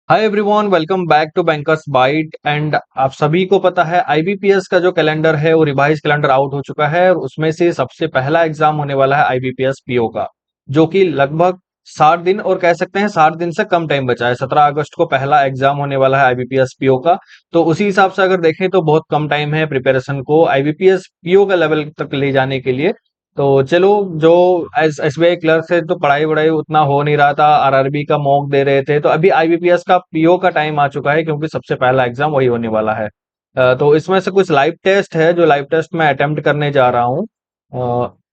Hi everyone, welcome back to Bankers Bite. And आप सभी को पता है आईबीपीएस का जो कैलेंडर है वो रिवाइज कैलेंडर आउट हो चुका है और उसमें से सबसे पहला एग्जाम होने वाला है आईबीपीएस पीओ का, जो कि लगभग 60 दिन और कह सकते हैं 60 दिन से कम टाइम बचा है। 17 अगस्त को पहला एग्जाम होने वाला है आईबीपीएस पीओ का। तो उसी हिसाब से अगर देखें तो बहुत कम टाइम है प्रिपरेशन को आईबीपीएस पीओ का लेवल तक ले जाने के लिए। तो चलो, जो एसबीआई क्लर्क से तो पढ़ाई वढ़ाई उतना हो नहीं रहा था, आरआरबी का मॉक दे रहे थे, तो अभी आईबीपीएस का पीओ का टाइम आ चुका है क्योंकि सबसे पहला एग्जाम वही होने वाला है। तो इसमें से कुछ लाइव टेस्ट है जो लाइव टेस्ट मैं अटेम्प्ट करने जा रहा हूँ।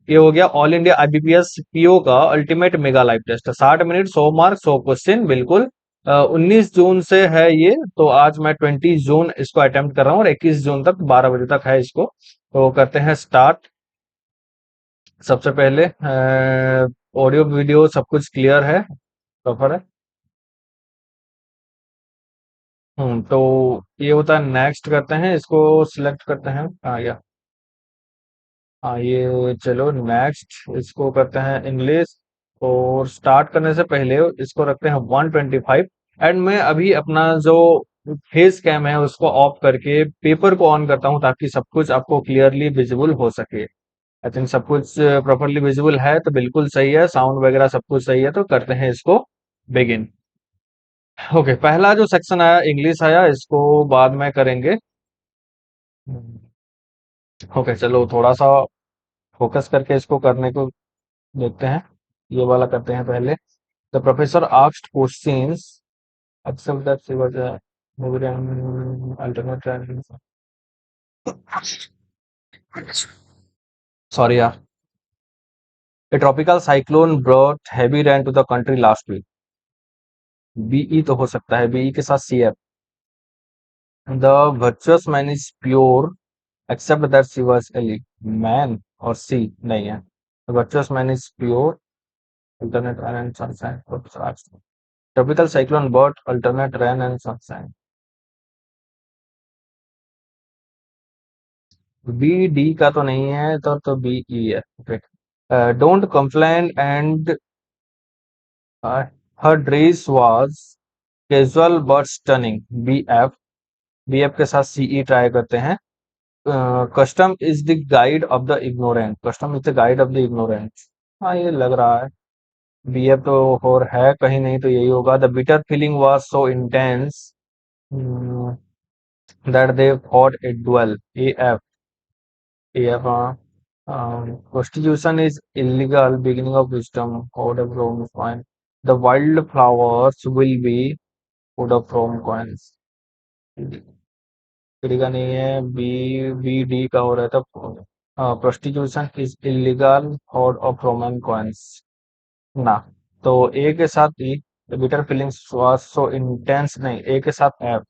ये हो गया ऑल इंडिया आईबीपीएस पीओ का ultimate mega live test. 60 minute, 100 mark, 100 question, बिल्कुल। 19 जून से है ये, तो आज मैं 20 जून इसको अटेम्प्ट कर रहा हूँ और 21 जून तक 12 बजे तक है इसको। तो करते हैं स्टार्ट। सबसे पहले ऑडियो वीडियो सब कुछ क्लियर है, प्रॉपर है। तो ये होता है, नेक्स्ट करते हैं, इसको सिलेक्ट करते हैं। हाँ या हाँ, ये चलो नेक्स्ट, इसको करते हैं इंग्लिश। और स्टार्ट करने से पहले इसको रखते हैं 125। एंड मैं अभी अपना जो फेस कैम है उसको ऑफ करके पेपर को ऑन करता हूँ ताकि सब कुछ आपको क्लियरली विजिबल हो सके। आई थिंक सब कुछ प्रॉपरली विजिबल है, तो बिल्कुल सही है, साउंड वगैरह सब कुछ सही है, तो करते हैं इसको बिगिन। ओके, पहला जो सेक्शन आया इंग्लिश आया, इसको बाद में करेंगे। ओके, चलो थोड़ा सा फोकस करके इसको करने को देखते हैं। ये वाला करते हैं पहले। The professor asked questions except that she was movie and alternate. Sorry यार। A tropical cyclone brought heavy rain to the country last week. BE तो हो सकता है, बीई के साथ CF. The virtuous man is pure except that she was ally. Man और C नहीं है। The virtuous man is pure alternate rain and sunshine for tropical cyclone brought alternate rain and sunshine. B D का तो नहीं है, तो B E है। Okay. Don't complain and her dress was casual but stunning. B F. B F के साथ CE try करते हैं। Custom is the guide of the ignorant. Custom is the guide of the ignorant. हाँ, ये लग रहा है बी एफ तो, और है कहीं नहीं तो यही होगा। The bitter feeling was so intense that they fought a duel. AF. AF. Prostitution is illegal. Beginning of wisdom. Code of Rome fine. The wildflowers will be code of Rome coins. D का नहीं है, B B D का हो रहा था। Prostitution is illegal hoard of Roman coins. ना। तो A के साथ E. Bitter feelings was so intense, नहीं, ए के साथ F.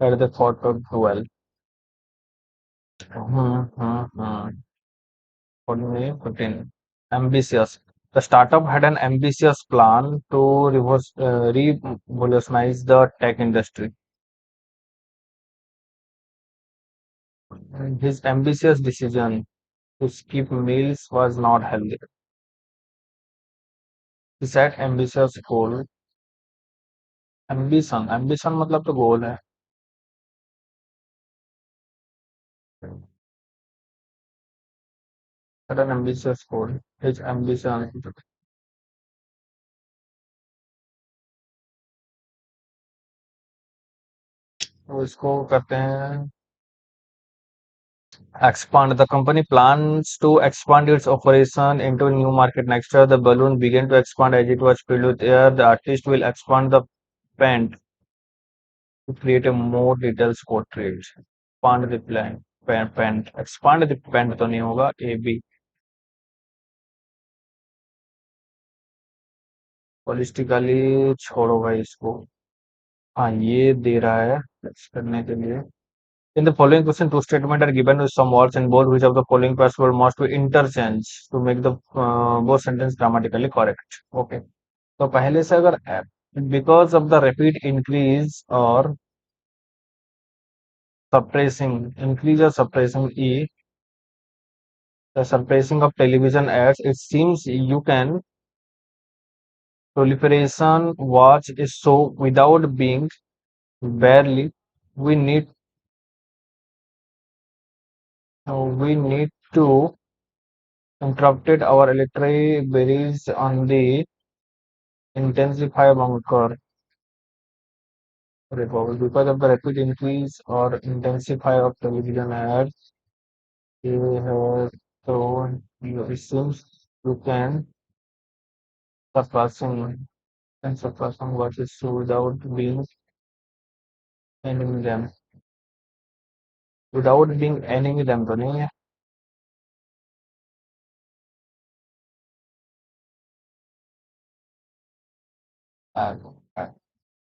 At the thought of duel. Hmm. 14. Ambitious. The startup had an ambitious plan to revolutionize the tech industry. His ambitious decision to skip meals was not healthy. He set ambitious goal. Ambition मतलब तो गोल है। Set an ambitious goal. His ambition। तो इसको करते हैं expand. The company plans to expand its operation into a new market next year. The balloon began to expand as it was filled with air. The artist will expand the paint to create a more detailed portrait. Expand the paint. Expand the paint तो नहीं होगा, A B. पॉलिस्टिकली छोड़ो भाई इसको। हाँ, ये दे रहा है text करने के लिए। In the following question, two statements are given with some words in both. Which of the following possible must be interchanged to make the both sentence grammatically correct? Okay. तो पहले से अगर because of the rapid increase और suppressing e, the suppressing of television ads, it seems you can proliferation watch is so without being barely we need to interrupted our electric berries on the intensify bunker report because of the rapid increase or intensify of television ads. You have shown it seems you can suppressing and suppressing watches without being enemy them without being enemy them तो नहीं है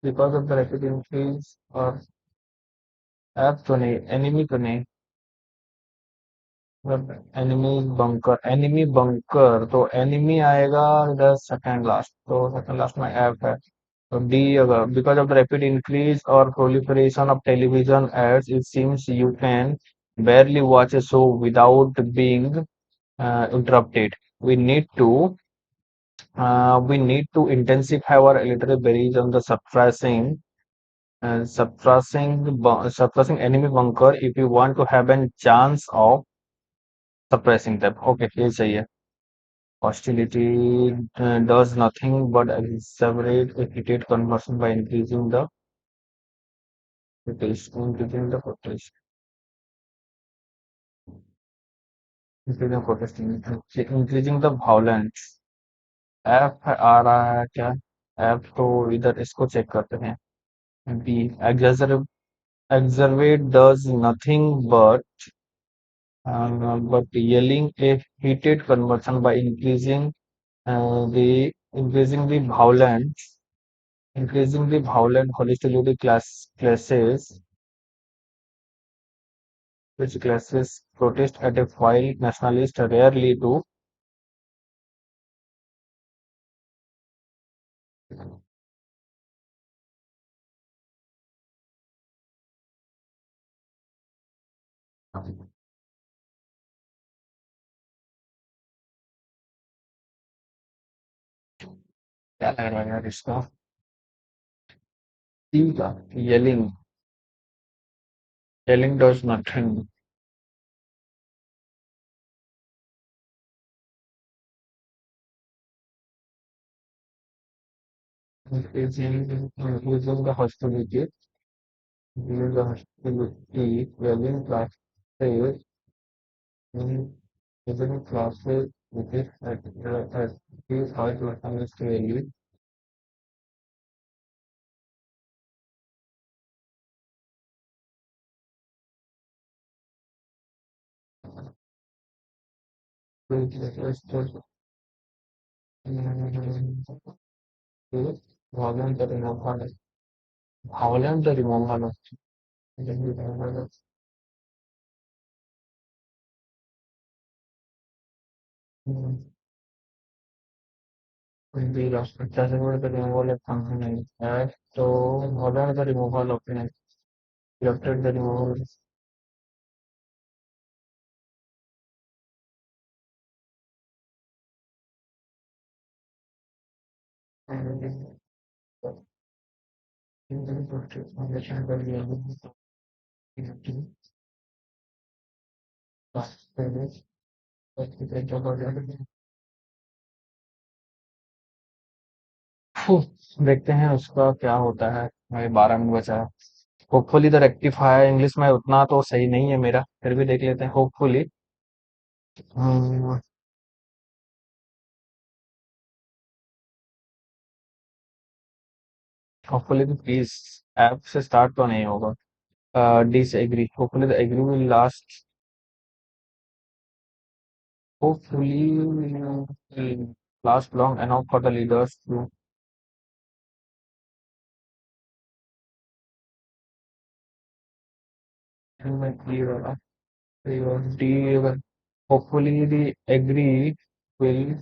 because of the rapid increase और app तो नहीं enemy तो नहीं enemy bunker तो enemy आएगा इधर सेकंड लास्ट तो सेकंड लास्ट में ऐप है तो डी अगर because of the rapid increase और proliferation of television ads it seems you can barely watch a show without being interrupted. We need to intensify our literary berries on the suppressing enemy bunker if you want to have a chance of suppressing them. Okay, ये सही है. Hostility does nothing but accelerate a heated conversion by increasing the increasing the violence. F आ रहा है क्या? F तो इधर इसको चेक करते हैं. B exacerbate does nothing but yelling a heated conversion by increasing the violent hostility classes which classes protest at a while nationalists rarely do. क्या लग रहा है यार इसका? सी का yelling does nothing. Increasing the hostility, yelling classes, yelling classes, which is at is how to understand really. Violent removal, violent removal of the accessible the removal of something like so violent the removal of an elected the removal and understand the reality service but the देखते हैं उसका क्या होता है. भाई 12 minute बचा है. Hopefully the rectifier English में उतना तो सही नहीं है मेरा फिर भी देख लेते हैं होपफुली. होपफुली प्लीज ऐप से स्टार्ट तो नहीं होगा. Disagree. Hopefully the agree will hopefully will last long enough for the leaders to clear. Hopefully the agree will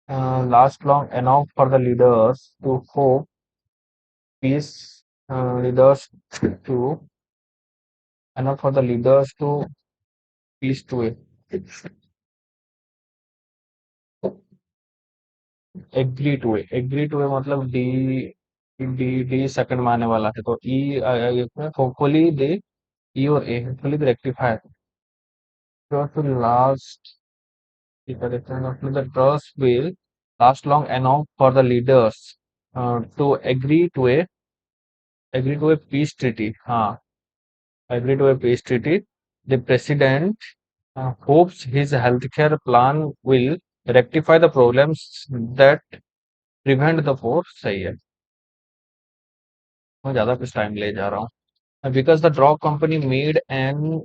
last long enough for the leaders to hope peace leaders to enough for the leaders to peace to it. Agree to A मतलब D, D D second में आने वाला है, तो ई hopefully they, E और A hopefully they rectify to last the correction of the trust will last long enough for the leaders to agree to a peace treaty. हाँ, agree to a peace treaty. The president hopes his healthcare plan will rectify the problems that prevent the war. सही है, मैं ज्यादा कुछ time ले जा रहा हूँ. Because the drug company made an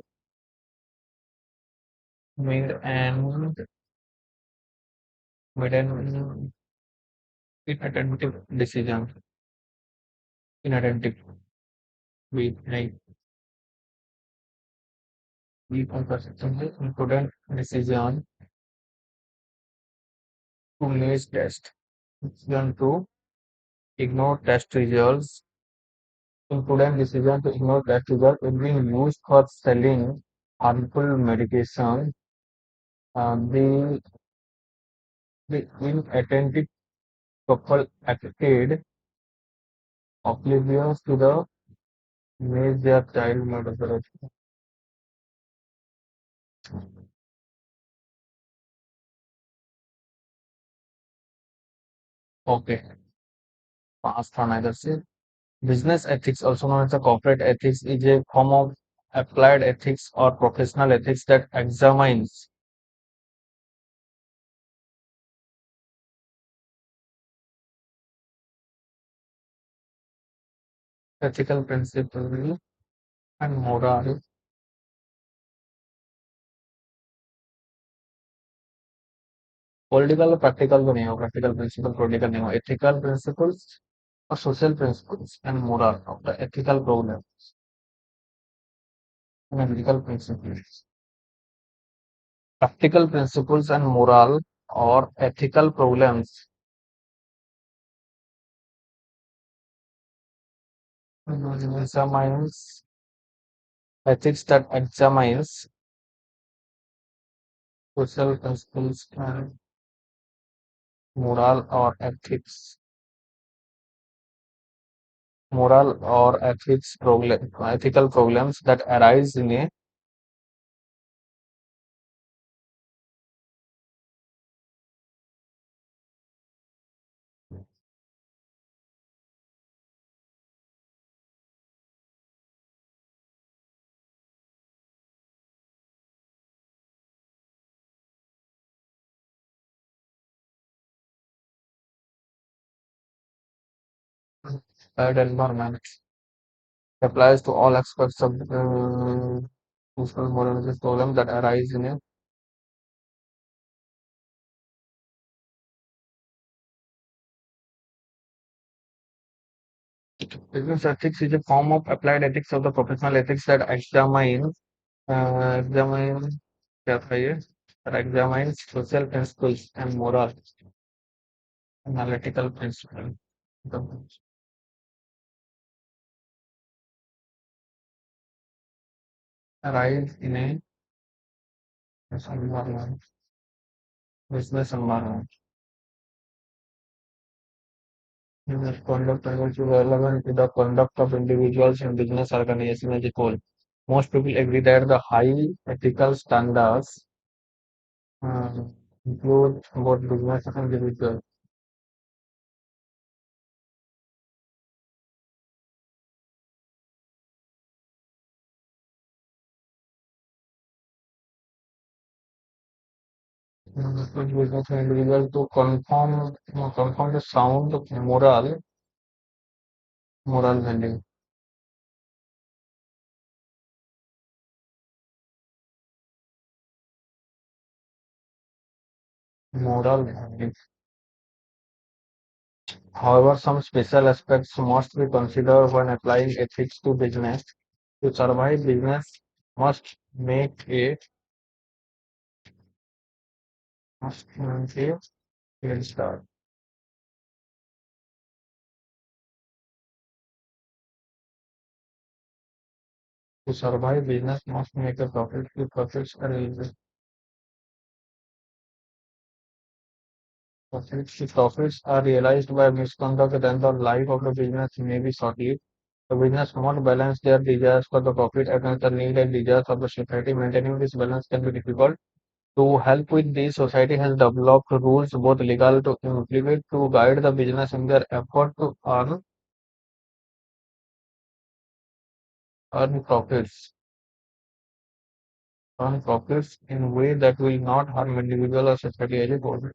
made an inattentive decision. Inattentive. We like we कर सकते हैं imprudent decision to miss test. Decision to ignore test results. Imprudent decision to ignore test results is being used for selling harmful medication. The inattentive couple acted oblivious to the made their child murderer. Okay, pass था ना इधर से. Business ethics, also known as the corporate ethics, is a form of applied ethics or professional ethics that examines ethical principles and moral. Political और practical तो नहीं हो, practical principal political नहीं हो, एथिकल प्रिंसिपल्स और social principles and moral of the ethical problem and ethical principles. Practical principles and moral और ethical problems examines ethics that examines social principles and moral or ethics problem ethical problems that arise in a bad environment. Applies to all aspects of social moral ethics problem that arise in a business. Ethics is a form of applied ethics of the professional ethics that examine क्या था ये, that examines social principles and moral analytical principle arise in a environment, business environment. Business conduct which is relevant to the conduct of individuals in business organization as a whole. Most people agree that the high ethical standards include both business and individual. Business and individual to conform the sound moral value. Moral value. However, some special aspects must be considered when applying ethics to business. To survive, business must make a fair start. To survive, business must make a profit. To profits are If profits are realized by misconduct, then the life of the business may be short-lived. The business must balance their desires for the profit against the need and desires of the society. Maintaining this balance can be difficult. To help with this, society has developed rules, both legal to implement, to guide the business in their effort to earn profits, earn profits in a way that will not harm individual or society as a whole.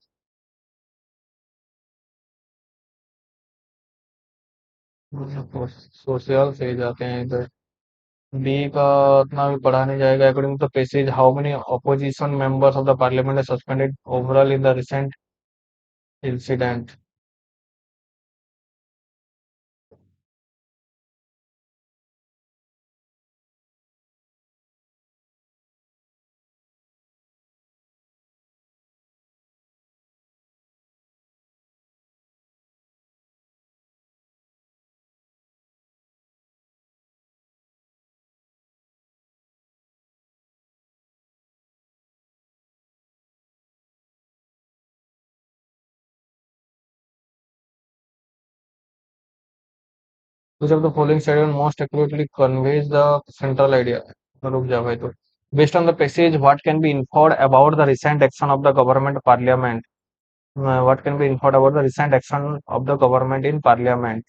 Social से जाते हैं इधर। B का उतना भी पढ़ा नहीं जाएगा। According to passage, how many opposition members of the parliament are suspended overall in the recent incident. Which of the following statement most accurately conveys the central idea? रुक जा भाई तो। Based on the passage, what can be inferred about the recent action of the government parliament? What can be inferred about the recent action of the government in parliament?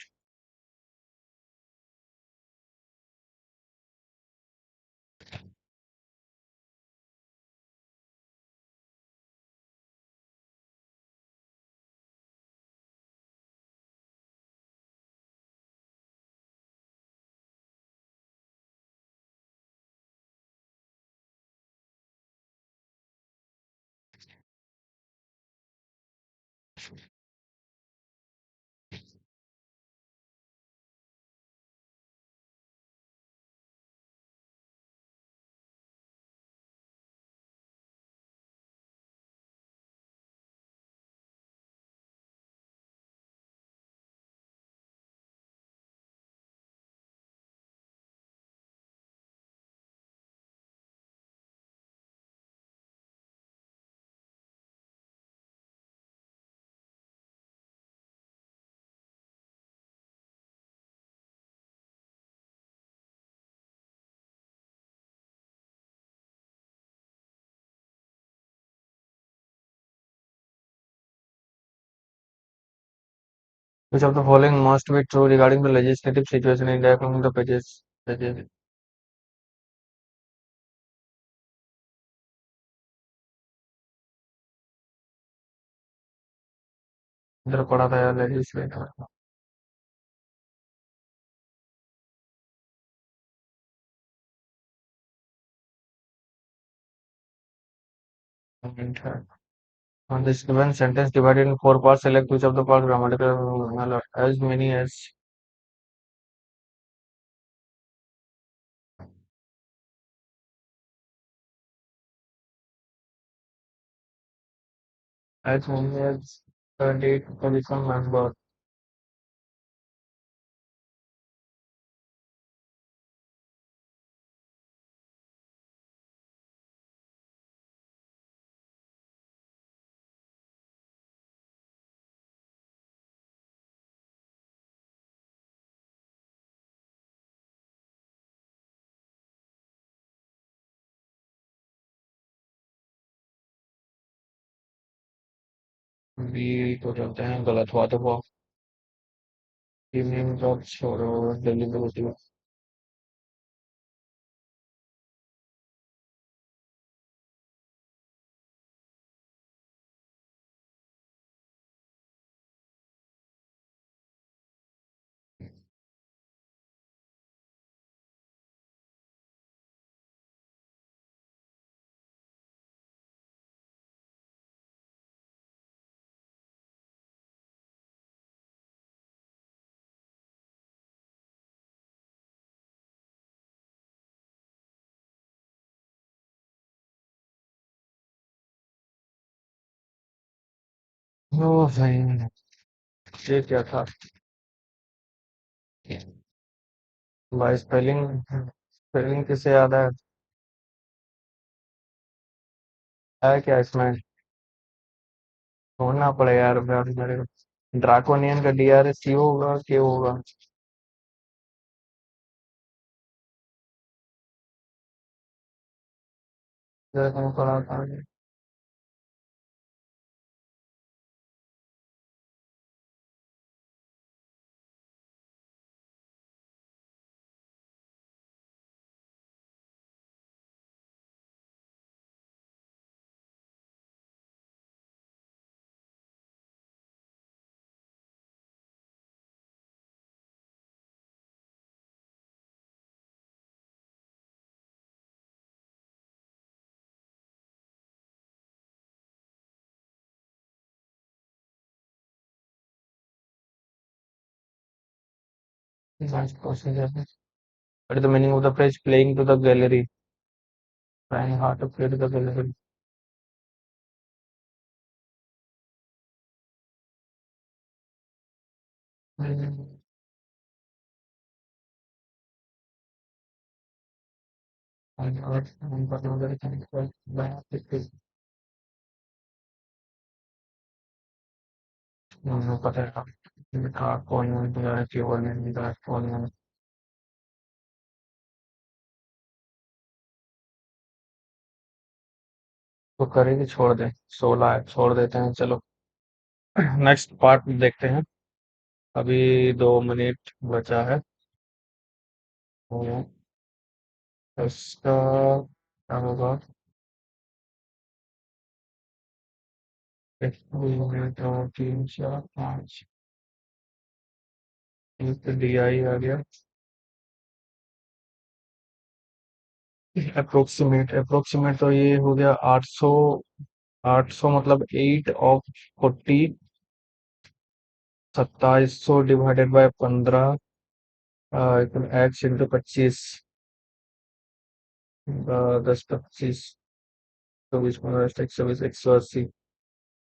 Which of the following must be true regarding the legislative situation in India according to the pages? इधर पढ़ा था यार legislative. On this given sentence divided in four parts, select which of the parts grammatical as many as the date position member. B को चलते हैं, गलत हुआ तो वो इवनिंग जॉब छोड़ो, डिलीवरी। ओ भाई, ये क्या था भाई? स्पेलिंग, स्पेलिंग किसे याद है क्या इसमें? ढूंढना पड़ेगा यार मेरे को। ड्राकोनियन का डीआरएस सी होगा के होगा। जैसे मैंने पढ़ा था। Last procedure. What is the meaning of the phrase playing to the gallery? Trying hard to play to the gallery. Hmm. I got but another thing by application. पता है ड्राकोनियन है केवल ड्राकोनियन। तो करेंगे छोड़ दें। 16 है छोड़ देते हैं चलो। नेक्स्ट पार्ट देखते हैं। अभी 2 मिनट बचा है। तो इसका क्या होगा। एक दो मिनट और 3 4 5। एक डी आई आ गया। अप्रोक्सीमेट तो ये हो गया 800। 800 मतलब 8 of 40। 2700 divided by 15। X into 25। 10 25। 24 15 120 180।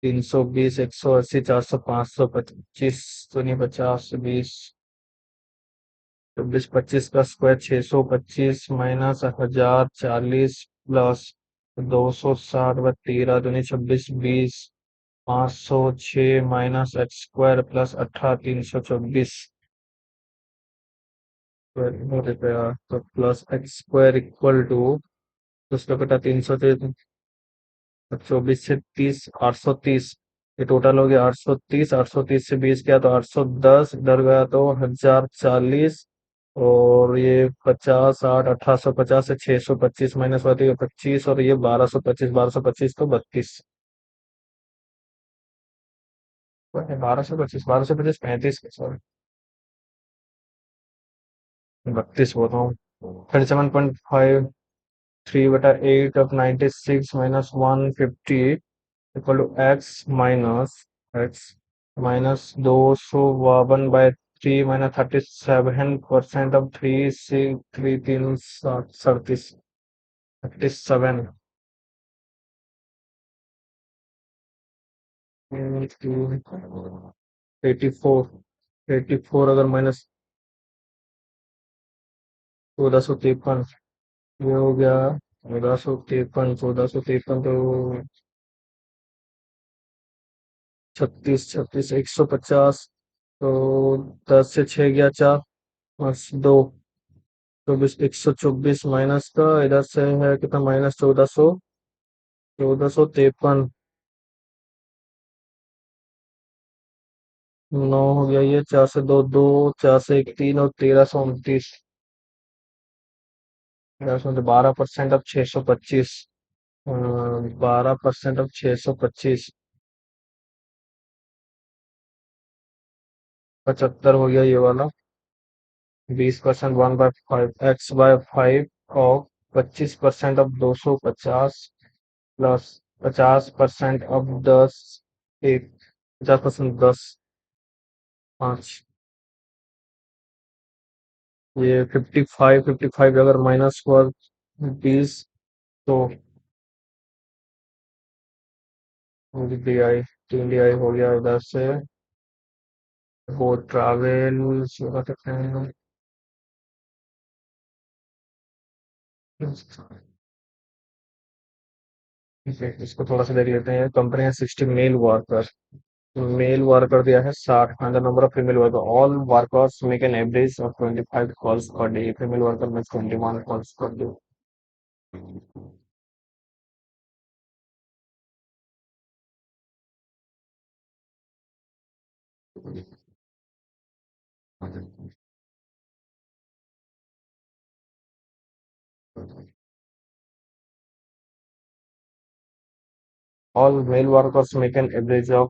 320 180 400 500 25 दूनी 50 20। 24 25 का स्क्वायर 625 माइनस 1040 प्लस 260 13 दूनी 26 20। 506 माइनस एक्स स्क्वायर प्लस 18 324 रुपया। तो plus x square equal to उसका कटा 300 24 से 30 830। ये टोटल हो गया 830। 830 से 20 गया तो 810 इधर गया तो 1040। और ये 50 8 1850 से 625 माइनस होती है 25 और ये 1225। 1225 तो 32। 1225 35 सॉरी 32 बोल रहा हूँ। 37.53/8 of 96 minus 150 equal to x minus 252/3 minus 37% of 37। 84। अगर माइनस 1453। ये हो गया 1453। तो 36 150। तो 10 से 6 गया 4 बस 2। 124 माइनस का इधर से है कितना माइनस 1453। 9 हो गया ये 4 से 2 2। 4 से 1 3 और 1329। 12% अब 625। 12% अब 625। 75 हो गया ये वाला। 20% 1/5 x/5 ऑफ 25% अब 250 प्लस 50% अब 10 एक 50% 10 5। ये 55 अगर माइनस हुआ 20 तो डी आई 3 DI हो गया इधर से। वो ट्रैवल क्या कहते हैं। ठीक है, इसको थोड़ा सा देख लेते हैं। कंपनी है 60 मेल वर्कर दिया है 60 and the number of female worker all workers make an average of 25 calls per day female worker makes 21 calls per day all mail workers make an average of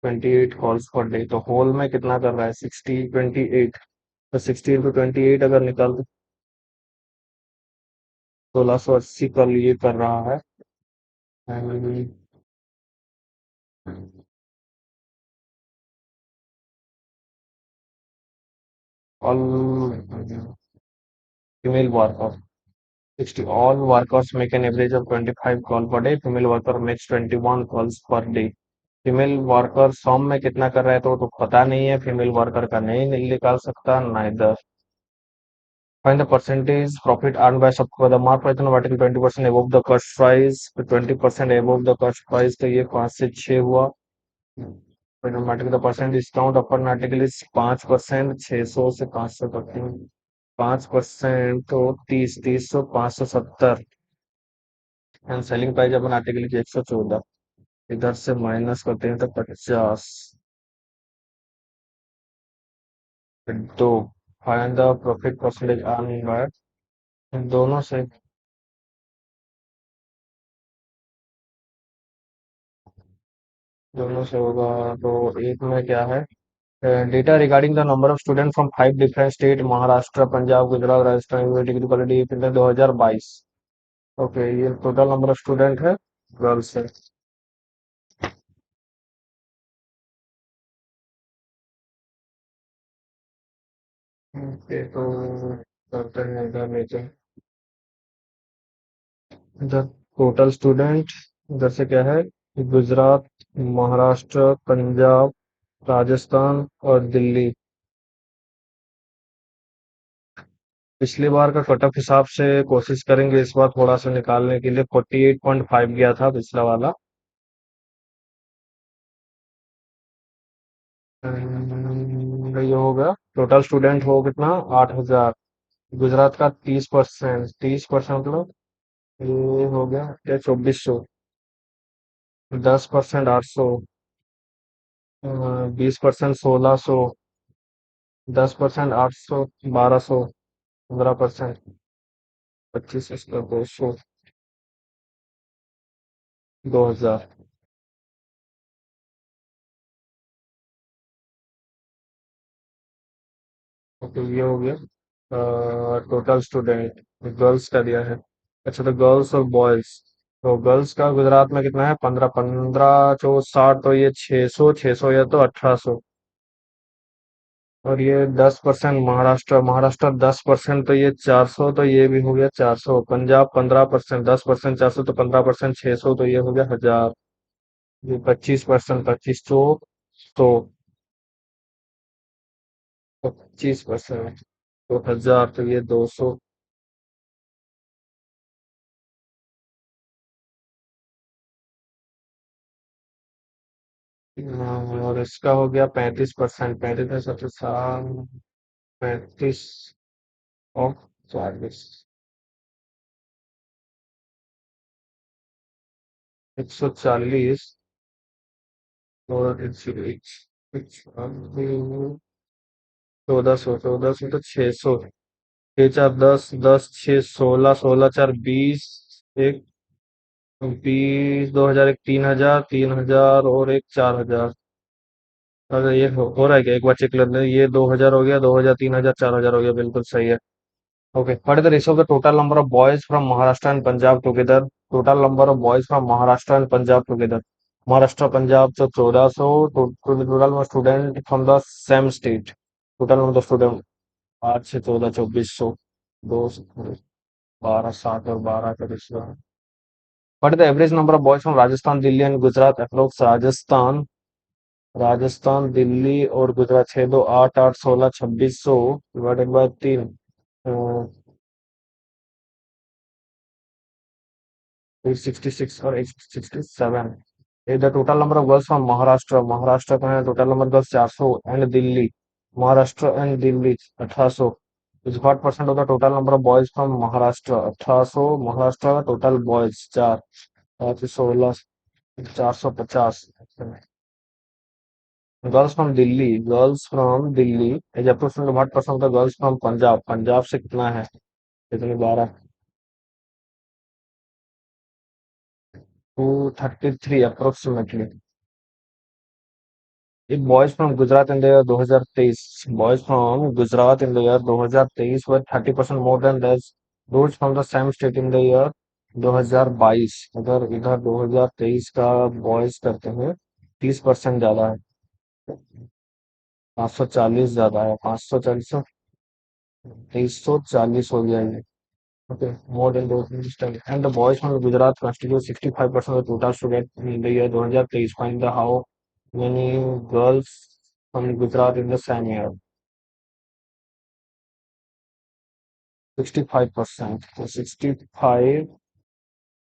28 calls per day तो whole में कितना कर रहा है 60 28 तो 60 into 28 अगर निकाल दो 1680 कल ये कर रहा है all female worker 60 all workers make an average of 25 call per day female worker makes 21 calls per day female worker sum में कितना कर रहा है तो पता नहीं है फीमेल वर्कर का नहीं निकाल सकता ना इधर find the percentage profit earn by सबको the mark price vertical 20% above the cost price 20% above the cost price तो ये 5 से 6 हुआ automatic the percent discount upon article is 5% 600 से 500 तक 5% तो 30 570 and selling price upon article की 114 इधर से माइनस करते हैं तो 50 दो find the profit percentage earn by इन दोनों से होगा तो एक में क्या है data regarding the number of student from 5 different state Maharashtra Punjab Gujarat Rajasthan degree quality 2022 okay ये टोटल नंबर ऑफ स्टूडेंट है गर्ल्स है ओके तो करते हैं इधर नीचे इधर टोटल स्टूडेंट इधर से क्या है गुजरात महाराष्ट्र पंजाब राजस्थान और दिल्ली पिछली बार का कट ऑफ हिसाब से कोशिश करेंगे इस बार थोड़ा सा निकालने के लिए 48.5 गया था पिछला वाला ये हो गया टोटल स्टूडेंट हो कितना 8,000 गुजरात का 30% मतलब ये हो गया क्या 2400 10% 800 20% 1600 10% 800 1200 15% 25 इसका 200 2000 ओके ये हो गया टोटल स्टूडेंट गर्ल्स का दिया है अच्छा तो गर्ल्स और बॉयज तो गर्ल्स का गुजरात में कितना है 15 चो 60 तो ये 600 या तो 1800 और ये 10% महाराष्ट्र महाराष्ट्र 10% तो ये 400 तो ये भी हो गया 400 पंजाब 15% 10% 400 तो 15% 600 तो ये हो गया 1000 ये 25% 25 सौ 25% तो 1000 तो ये 200 और इसका हो गया 35% 35 में सबसे सात 35 और 40 140 और 1400 तो 600 6 4 10 10 6 16 16 4 20 एक 20 2000 एक 3000 3000 और एक 4000 अगर ये हो रहा है क्या एक बार चेक कर लें ये 2000 हो गया 2000 3000 4000 हो गया बिल्कुल सही है okay what is the ratio of the total number of boys from Maharashtra and Punjab together total number of boys from Maharashtra and Punjab together Maharashtra Punjab तो 1400 total student from the same state total number of student 8 से 14 2400 दो 12 7 और 12 का ratio what is the average number of boys from Rajasthan Delhi and Gujarat approx Rajasthan Delhi और Gujarat 6 2 8 8 16 2600 divided by 3 866 और 867. The total number of girls from Maharashtra. Maharashtra का है total number girls 400 and Delhi. Maharashtra and Delhi 1800. Is what percent of the total number of boys from Maharashtra? 1800 Maharashtra total boys 4 और फिर 16 450. Girls from Delhi. Girls from Delhi is approximately what percent of the girls from Punjab? Punjab से कितना है? कितनी 12 233 approximately. If boys from Gujarat in the year 2023, boys from Gujarat in the year 2023 were 30% more than those from the same state in the year 2022. अगर इधर 2023 का boys करते हैं 30% ज्यादा है, 540 ज्यादा है, 540 340 हो गया ये. Okay, more than those in this study. And the boys from Gujarat constitute 65% of the total students in the year 2023. Find the how many girls from Gujarat in the same year. 65%. तो 65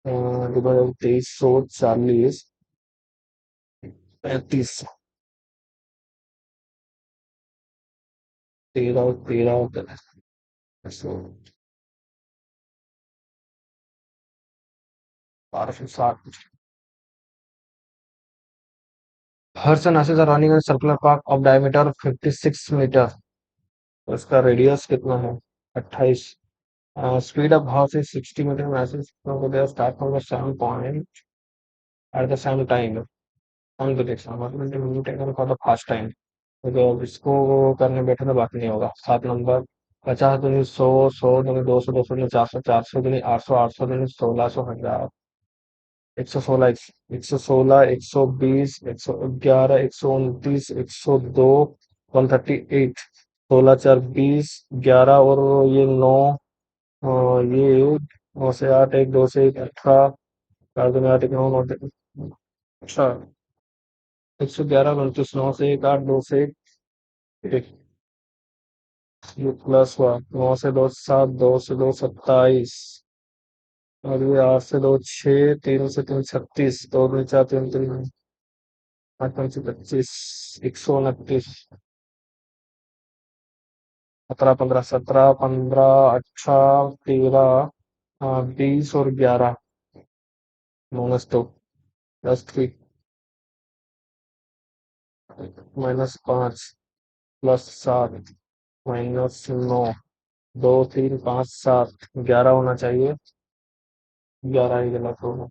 divide 2340 35 13 13 सौ 1260. Person is running in a circular park of diameter 56 metre. तो इसका radius कितना है? 28. Speed of horse is 60 metre. Masses from the start from the same point at the same time. On the next one, what will you take for the first time? तो अब इसको करने बैठे तो बात नहीं होगा. 7 नंबर 50 दूनी 100 100 दूनी 200 200 दूनी 400 400 दूनी 800 800 दूनी 1600 1000 116 116 120 111 129 102 138 16 4 20 11 और ये 9 ये 9 से 8 1 2 से 1 18 4 दूनी 8 1 9 9 अच्छा 111 29 9 से 1 8 2 से 1 ये प्लस हुआ 9 से 2 7 2 से 2 27 और ये 8 से 2 6 3 से 3 36 2 2 4 3 3 8 5 25 129 17 15 17 15 18 13 20 और 11 -2 +3 -5 +7 -9 2 3 5 7 11 होना चाहिए 11 ही गलत होगा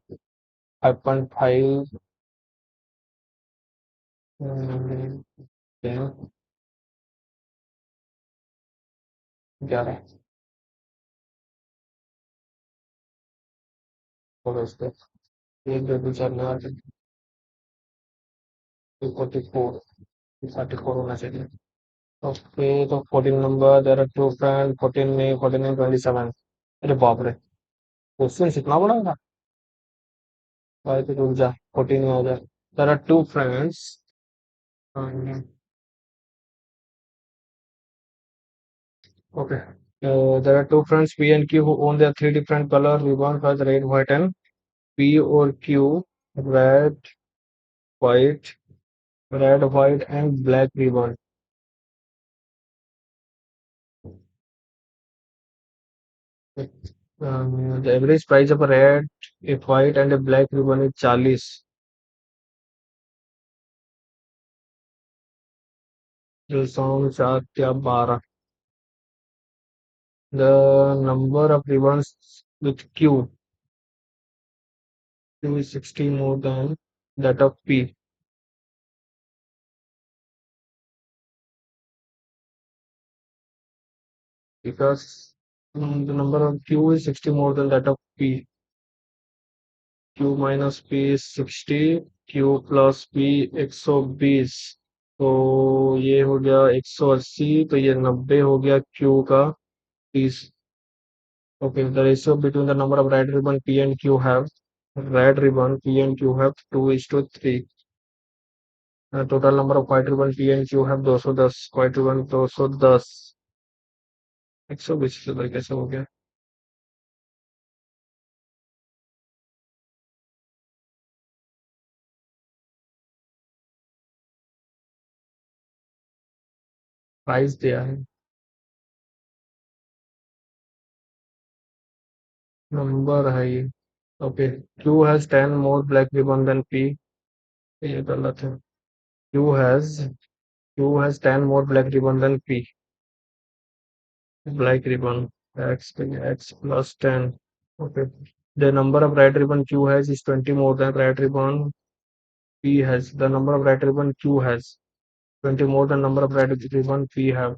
5.5 11 और उसके 1 2 3 4 9 44 44 होना चाहिए ओके तो 14 number there are two friend 14 में 14 में 27 अरे बाप रे क्वेश्चन इतना बड़ा था भाई तो रुक जा 14 में आ जा there are two friends okay there are two friends P and Q who own their three different color ribbon first red white and P और Q red white and black ribbon. The average price of a red, a white and a black ribbon is 40. जो sound 4 या 12. The number of ribbons with Q is 60 more than that of P because the number of Q is 60 more than that of P. Q minus P is 60, Q plus P 120. तो ये हो गया 180 तो ये 90 हो गया Q का 30. Okay, the ratio between the number of red ribbon P and Q have red ribbon P and Q have 2:3. Total number of white ribbon P and Q have 210 white ribbon 210 120 से भाई कैसे हो गया price दिया है, number है ये। Okay, Q has 10 more black ribbon than P, ये गलत है। Q has Q has 10 more black ribbon than P, black ribbon, x plus 10. Okay. The number of red ribbon Q has is 20 more than red ribbon P has. The number of red ribbon Q has 20 more than number of red ribbon P have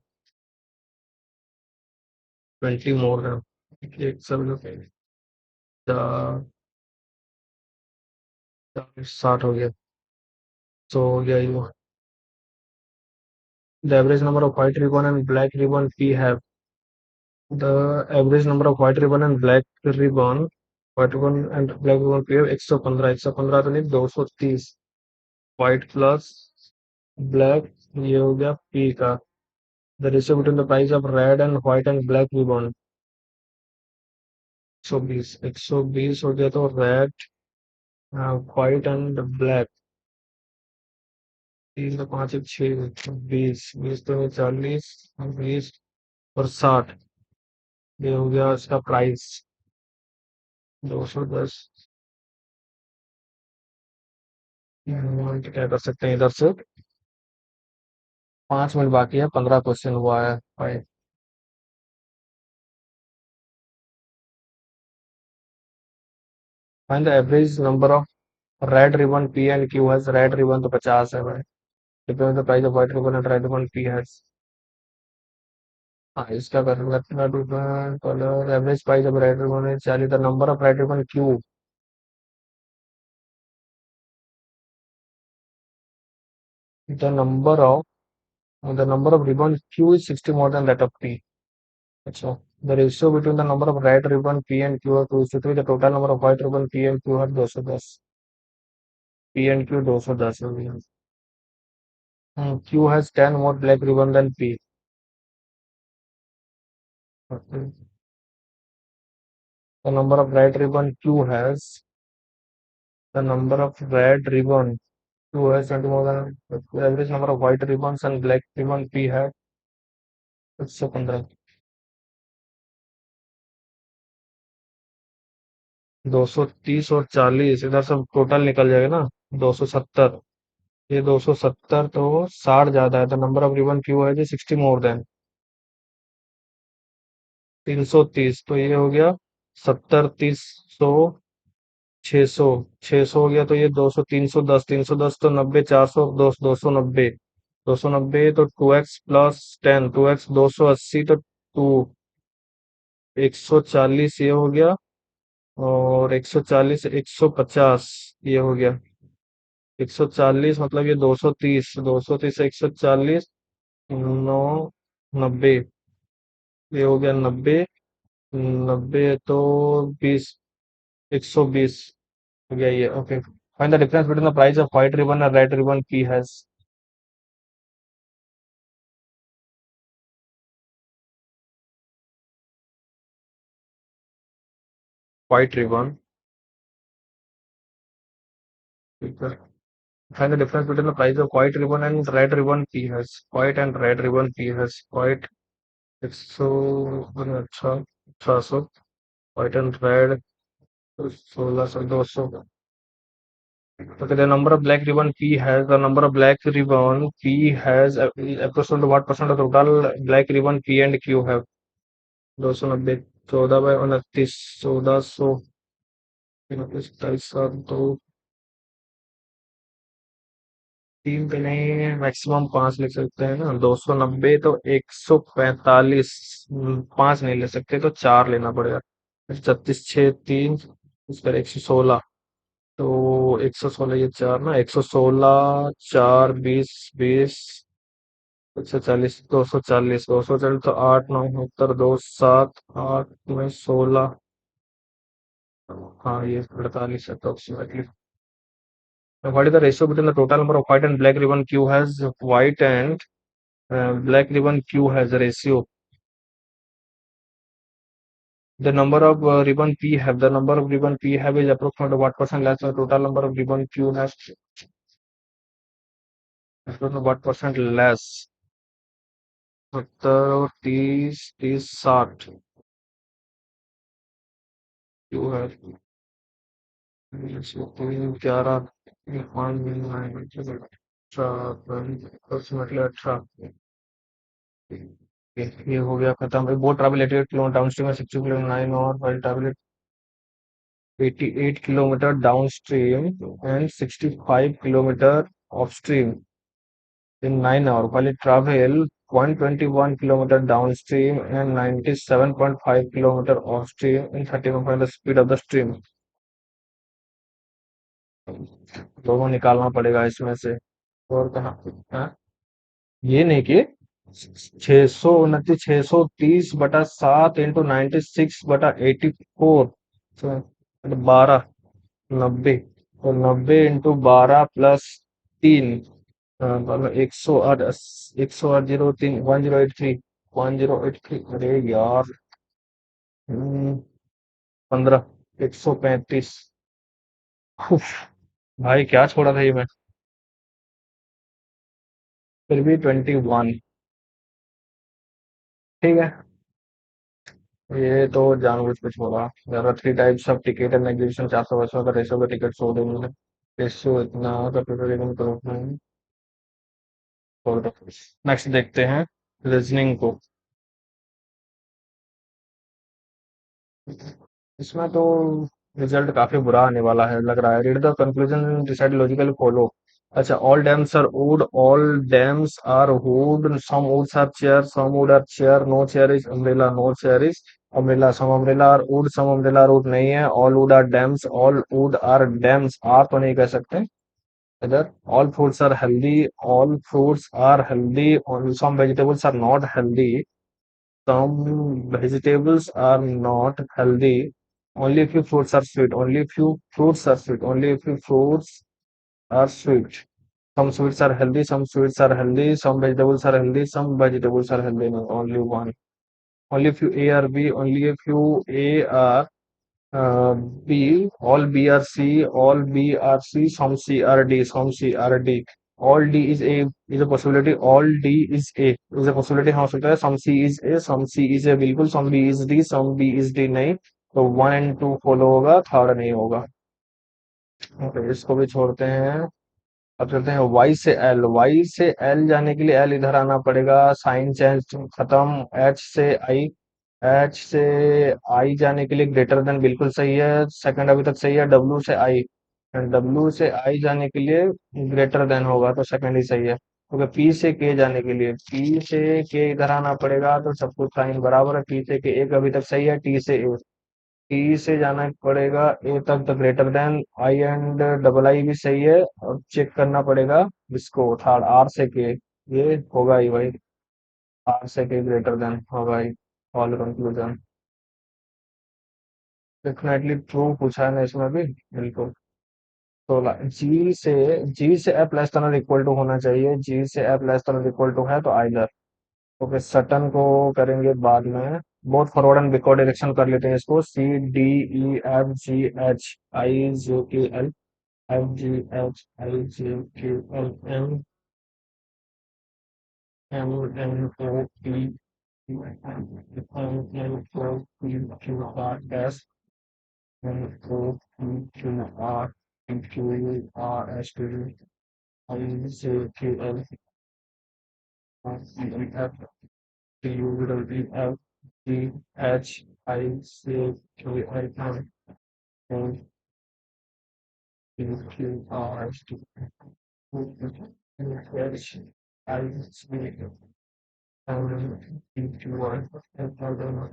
20 more than. एक सब लोग the- 60 हो गया। So हो गया ये। The average number of white ribbon and black ribbon P have. The average number of white ribbon and black ribbon P have 115, 115 तो नहीं 230। व्हाइट प्लस ब्लैक, ये हो गया पी का। The ratio between the price of red and white and black ribbon 120, 120 हो गया तो red, white and black, 3 तो 5 एक 6, 20, 20 तो 40, 20 और 60, ये हो गया इसका प्राइस 210। क्या कर सकते हैं इधर से, 5 मिनट बाकी है, 15 क्वेश्चन हुआ है भाई। Find the average number of red ribbon P and Q has. Red ribbon तो 50 है भाई। Depend the price of white ribbon and red ribbon P has. हाँ, इसका कर colour average price of red ribbon है 40। The number of red ribbon Q, the number of the number of ribbon Q is 60 more than that of P. अच्छा, the ratio between the number of red ribbon P and Q है 2:3। The total number of white ribbon P and Q है 210। P and Q 210 हो गया। Q has 10 more black ribbon than P. The number of red ribbon Q has, the number of red ribbon Q has 20 more than average number of white ribbons and black ribbon P है 115। 230 और 40 इधर सब total निकल जाएगा ना, 270। ये 270 तो 60 ज्यादा है, तो नंबर ऑफ रिबन क्यू है जी 60 मोर देन 330, तो ये हो गया 70, 30, 100, 600, 600 हो गया, तो ये 200, 310, 310 तो 90, 400, 290, 290 तो 2x प्लस 10, 2x 280 तो 140 ये हो गया, और 140, 150 ये हो गया। 140 मतलब ये 230, 230 से 140, 9, 90, ये हो गया 90, 90 तो 20, 120 हो गया ये। Okay, find the difference between the price of white ribbon और red ribbon P has. White ribbon, find the difference between the price of white ribbon and red ribbon P has. White and red ribbon P has, white 100, अच्छा 600, white and red 1600, 200। Okay, the number of black ribbon P has, the number of black ribbon P has approximately what percent of total black ribbon P and Q have? 290, 14/29, 1400, 27, 3 पे नहीं, maximum 5 लिख सकते हैं ना। 290 तो 145, 5 नहीं ले सकते तो 4 लेना पड़ेगा। 36, 6, 3, इस पर 116, तो 116 ये 4 ना, 116, 4, 20, 20, 140, 240, 240 तो 8, 9, 69, 2, 7, 8 में 16, हाँ ये 48 approximately. What is the ratio between the total number of white and black ribbon Q has? White and black ribbon Q has a ratio. The number of ribbon P have, the number of ribbon P have is approximately what percent less than the total number of ribbon Q has? I don't know what percent less. 70 और 30, 30, 60 क्यों है? 11, 5, 18, approximately 18। ये हो गया खत्म। Boat travel 88 kilometre down stream है, 60 kilometre 9 और while travel 88 kilometer downstream and 65 kilometer upstream in 9 hours, while it travel 121 kilometer downstream and 97.5 kilometer upstream in 31 the speed of the stream। दोनों निकालना पड़ेगा इसमें से। और कहाँ? हाँ? ये नहीं कि 629, 630/7 इंटू 96/84, 12, 90, तो 90 इंटू 12 प्लस 3, 108, 108, 03, 1083, अरे यार, 15, 135। भाई क्या छोड़ा था ये मैं? फिर भी 21। ठीक है। ये तो जानबूझ के छोड़ा। there are three types of ticket and exhibition, 400 का रेशियो का टिकट शो देंगे। रेशियो इतना का टोटल इनकम करो। छोड़ दो। नेक्स्ट देखते हैं रीजनिंग को। इसमें तो रिजल्ट काफी बुरा आने वाला है लग रहा है। Read the conclusion, decide logically follow. अच्छा, all dams are wood, all dams are wood, some woods are chair, some wood are chair, no chair is umbrella, no chair is umbrella, some umbrella are wood, some umbrella wood नहीं है, all wood are dams, all wood are dams, are तो नहीं कह सकते इधर। All fruits are healthy, all fruits are healthy, some vegetables are not healthy, some vegetables are not healthy. Only few fruits are sweet. Only few fruits are sweet. Only few fruits are sweet. Some sweets are healthy. Some sweets are healthy. Some vegetables are healthy. Some vegetables are healthy. No, only one. Only few A are B. Only a few A are B. All B are C. All B are C. Some C are D. Some C are D. All D is a possibility. All D is a possibility हो सकता है। Some C is A, some C is A बिल्कुल, some B is D, some B is D नहीं। तो 1 and 2 follow होगा, third नहीं होगा। तो इसको भी छोड़ते हैं। अब चलते हैं वाई से एल। वाई से एल जाने के लिए एल इधर आना पड़ेगा, साइन चेंज खत्म। एच से आई, एच से आई जाने के लिए ग्रेटर देन बिल्कुल सही है, सेकंड अभी तक सही है। डब्ल्यू से आई, डब्ल्यू से आई जाने के लिए ग्रेटर देन होगा तो सेकंड ही सही है। क्योंकि पी से के जाने के लिए, पी से के इधर आना पड़ेगा तो सब कुछ साइन बराबर है। पी से के एक अभी तक सही है, टी से ए, टी से जाना पड़ेगा ए तक the greater than. I and double आई भी सही है, और चेक करना पड़ेगा इसको थर्ड, आर से के। ये होगा ही भाई, आर से के ग्रेटर देन होगा ही। ऑल कंक्लूजन डेफिनेटली ट्रू पूछा है ना इसमें भी, बिल्कुल। तो जी से एफ लेस देन और इक्वल टू होना चाहिए। जी से एफ लेस देन और इक्वल टू है तो आइदर। ओके, सटन को करेंगे बाद में। Both forward and backward direction कर लेते हैं इसको। C D E F G H I J K L, F G H I J K L M, M N O P, M N O P Q R S, M O P Q R Q R S T, I J K L F T U W F G H I J K L M N Q R S T H I J Q R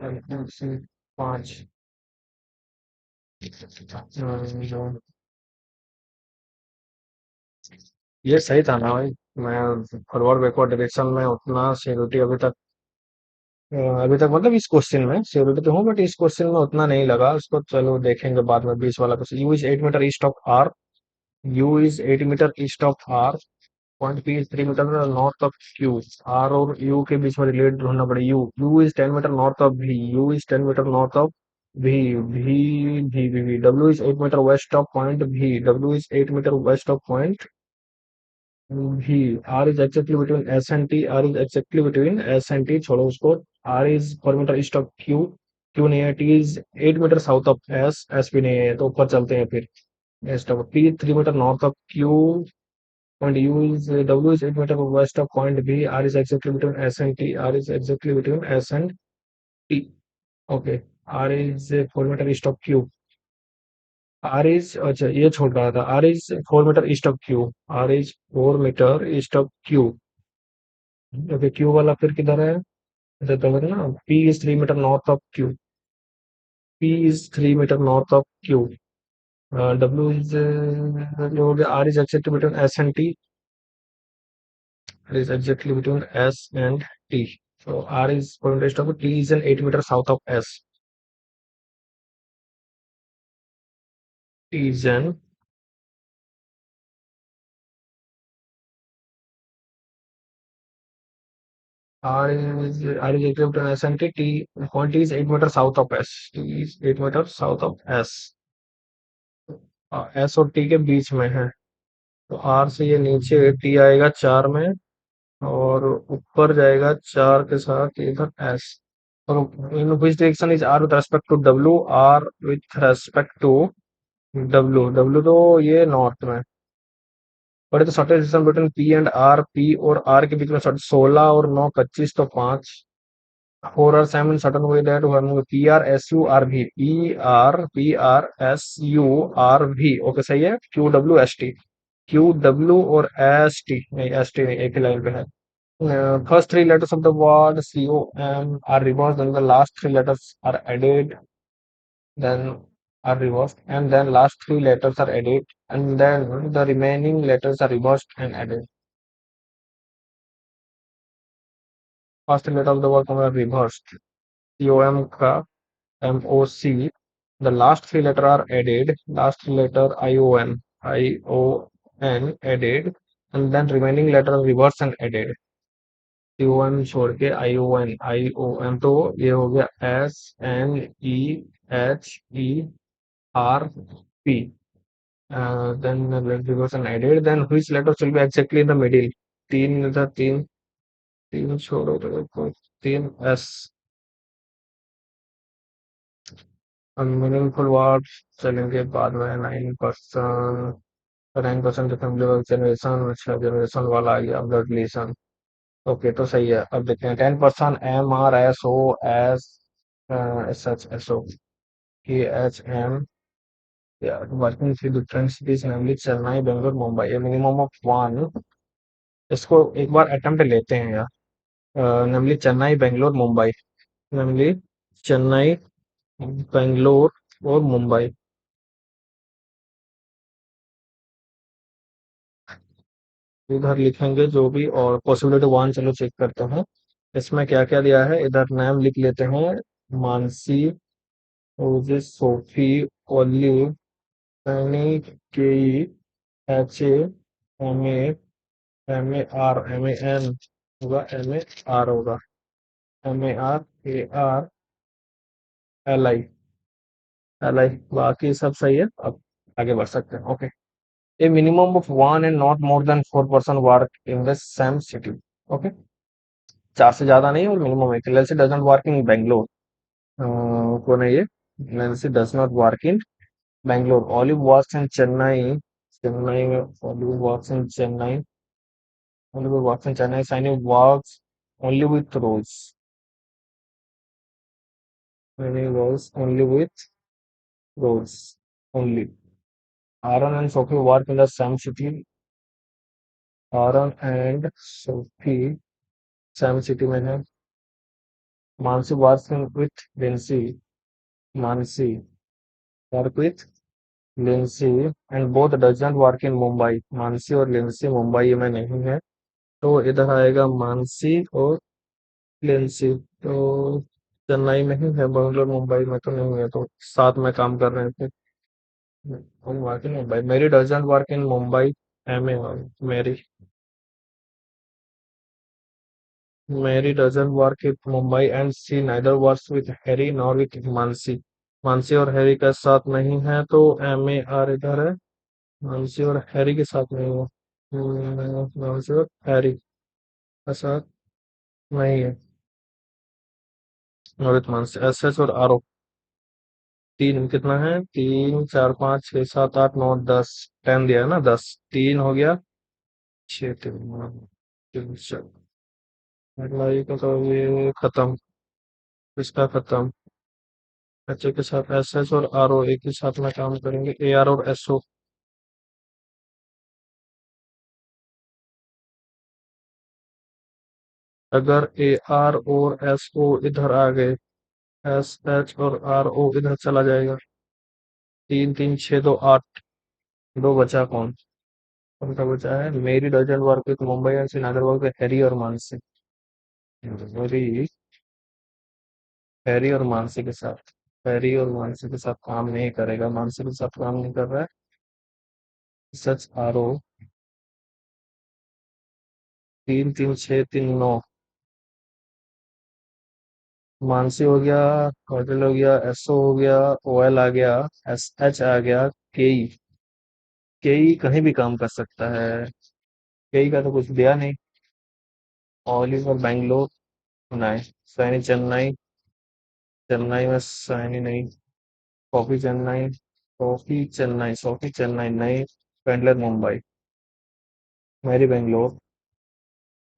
L C 5। ये सही था ना भाई? मैं forward backward direction में उतना security अभी तक मतलब इस क्वेश्चन में सिक्योरिटी तो हूँ, बट इस क्वेश्चन में उतना नहीं लगा उसको। चलो देखेंगे बाद में। 20 वाला question, U is 8 metre east of R, U is 8 metre east of R, point P is 3 metre north of Q. R और यू के बीच में रिलेट ढूंढना पड़ेगा। U is 10 metre north of V, U is 10 metre north of V, V W is 8 metre west of point B, W is 8 metre west of point B R is exactly between S and T, R is exactly between S and T, छोड़ो उसको। R is 4 metre east of Q, Q नहीं है। T is 8 metre south of S, S भी नहीं है, तो ऊपर चलते हैं फिर। East of T 3 metre north of Q, point U is, W is 8 metre west of point B, R is exactly between S and T, R is exactly between S and T. Okay. R is 4 metre east of Q, R is, अच्छा ये छोड़ रहा था, R is 4 metre east of Q, R is 4 metre east of Q. Okay, Q वाला फिर किधर है? इधर तो है ना, P is 3 metre north of Q, P is 3 metre north of Q. W is, जो हो गया, R is exactly between S and T, R is exactly between S and T. So R is 4 metre east of, T is an 8 metre south of S, T is an, R is equal to S and T, point is 8 metre south of S, T is 8 metre south of S, S और T के बीच में है। तो R से ये नीचे T आएगा 4 में, और ऊपर जाएगा 4 के साथ इधर S। और in which direction is R with respect to W, R with respect to W, W तो ये नॉर्थ में। बड़े तो shortage distance between P and R, P और आर के बीच में 16 और 9 25, तो 5। 4 और 7 certain way that one P R S U R V, P R S U R V, okay सही है। Q W S T, Q W और S T नहीं, S T नहीं, एक ही लाइन पे है। First three letters of the word C O M are reversed, then the last three letters are added, then are reversed, and then last three letters are added, and then the remaining letters are reversed and added। First letter of the word are reversed, C O M का M O C, the last three letter are added, last three letter I O N added, and then remaining letter reverse and added। C O M छोड़ के I O N, तो ये हो गया S N E H E R P, then reverse and added, then which letter will be exactly in the middle? तीन इधर, तीन, तीन छोड़ो तो तीन S, मीनिंगफुल वर्ड चलेंगे बाद में। 9% फैमिली जनरेशन, अच्छा जनरेशन वाला आ गया, ब्लड रिलेशन। ओके, तो सही है। अब देखते हैं 10% MRSO SHSO KHM, working three different cities namely Chennai, Bangalore, Mumbai, A minimum of one. इसको एक बार अटेम्प्ट लेते हैं यार। नेमली चेन्नई, बेंगलोर, मुंबई, नेमली चेन्नई, बेंगलोर और मुंबई। इधर लिखेंगे जो भी, और पॉसिबिलिटी वन चलो चेक करते हैं। इसमें क्या क्या दिया है, इधर नाम लिख लेते हैं। मानसी, रोजे, Sophie, Olive, Saini, K, H A, M A, M A R, M A N होगा, एम ए आर होगा, M A R, A R, L I, L I. बाकी सब सही है, अब आगे बढ़ सकते हैं। Okay. A minimum of one and not more than 4% work in the same city. Okay, 4 से ज्यादा नहीं और मिनिमम है। LLC doesn't work in Bangalore, कौन है ये? LLC does not work in Bangalore, Olive works in Chennai, Chennai में Olive works in Chennai, Olive works in Chennai, Saini works only with Rose, Saini works only with Rose only. Aaron and Sophie work in the same city, Aaron and Sophie same city में है। Mansi works with Lindsay, Mansi work with Lindsay and both doesn't work in Mumbai, Mansi और Lindsay Mumbai में नहीं है, तो इधर आएगा मानसी और लिंसी। तो चेन्नई में ही है, बेंगलोर मुंबई में तो नहीं है, तो साथ में काम कर रहे थे। Work in Mumbai, Mary doesn't work in Mumbai, M A, Mary, Mary doesn't work in Mumbai and she neither works with Harry nor with Mansi, Mansi और हैरी के साथ नहीं है, तो एम ए आर इधर है, मानसी और हैरी के साथ नहीं है। नासिर हैरी ऐसा नहीं है। रोहित मानसी एस एच और आर ओ। तीन कितना है? तीन चार पाँच छः सात आठ नौ दस। 10 दिया है ना? 10 तीन हो गया। छः तीन नौ, तीन चार। अगला का तो ये खत्म। इसका खत्म। बच्चे के साथ एस एच और आर ओ एक ही साथ में काम करेंगे, ए आर और एस ओ। अगर ए आर और एस ओ इधर आ गए, एस एच और आर ओ इधर चला जाएगा। तीन तीन छः दो आठ। दो बचा कौन? कौन सा बचा है? Mary doesn't work with Mumbai and Srinagar work with Harry और मानसी। मेरी हैरी और मानसी के साथ। हैरी और मानसी के साथ काम नहीं करेगा, मानसी के साथ काम नहीं कर रहा है। Such R O. तीन तीन छः तीन नौ। मानसी हो गया, होटल हो गया, एसओ हो गया, ओएल आ गया, एस एच आ गया, केई। केई कहीं भी काम कर सकता है। केई का तो कुछ दिया नहीं। ओलिवर बैंगलोर। नहीं। सैनी चेन्नई। चेन्नई में सैनी नहीं। Coffee Chennai. Coffee Chennai, Sophie Chennai नहीं। पेंडलर मुंबई। मैरी बेंगलोर।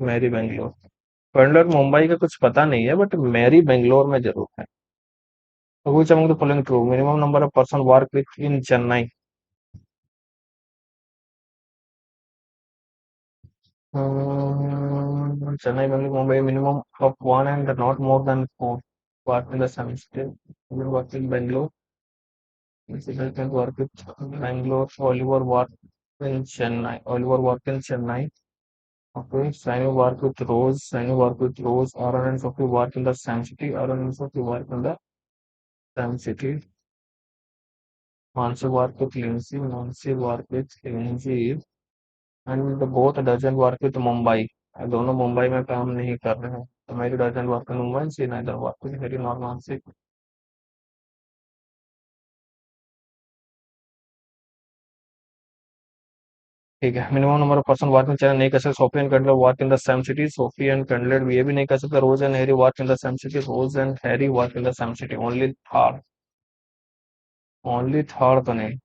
मैरी बेंगलोर। पेंडलर मुंबई का कुछ पता नहीं है, बट मैरी बेंगलोर में जरूर है। तो which among the following true? Minimum number of person work with in Chennai. Chennai, Bangalore, Mumbai, minimum of one and not more than four. Work in the same state. You work in Bangalore. Incident can work with Bangalore. Oliver work in Chennai. Oliver work in Chennai. Okay. Sunny work with Rose. Sunny work with Rose. Aaron and Sophie work in the same city. Aaron and Sophie work in the same city. Mansi work with Lindsay. Nancy work with Lindsay. And both doesn't work with Mumbai. दोनों मुंबई में काम नहीं कर रहे हैं, तो Mary doesn't work in Mumbai, C neither work with very normal C. ठीक है। Minimum number of person work in China नहीं कर सकते। Sophie and Chandler work in the same city. Sophie and Chandler ये भी नहीं कर सकते। Rose and Harry work in the same city. Rose and Harry work in the same city. Only third. Only third तो नहीं।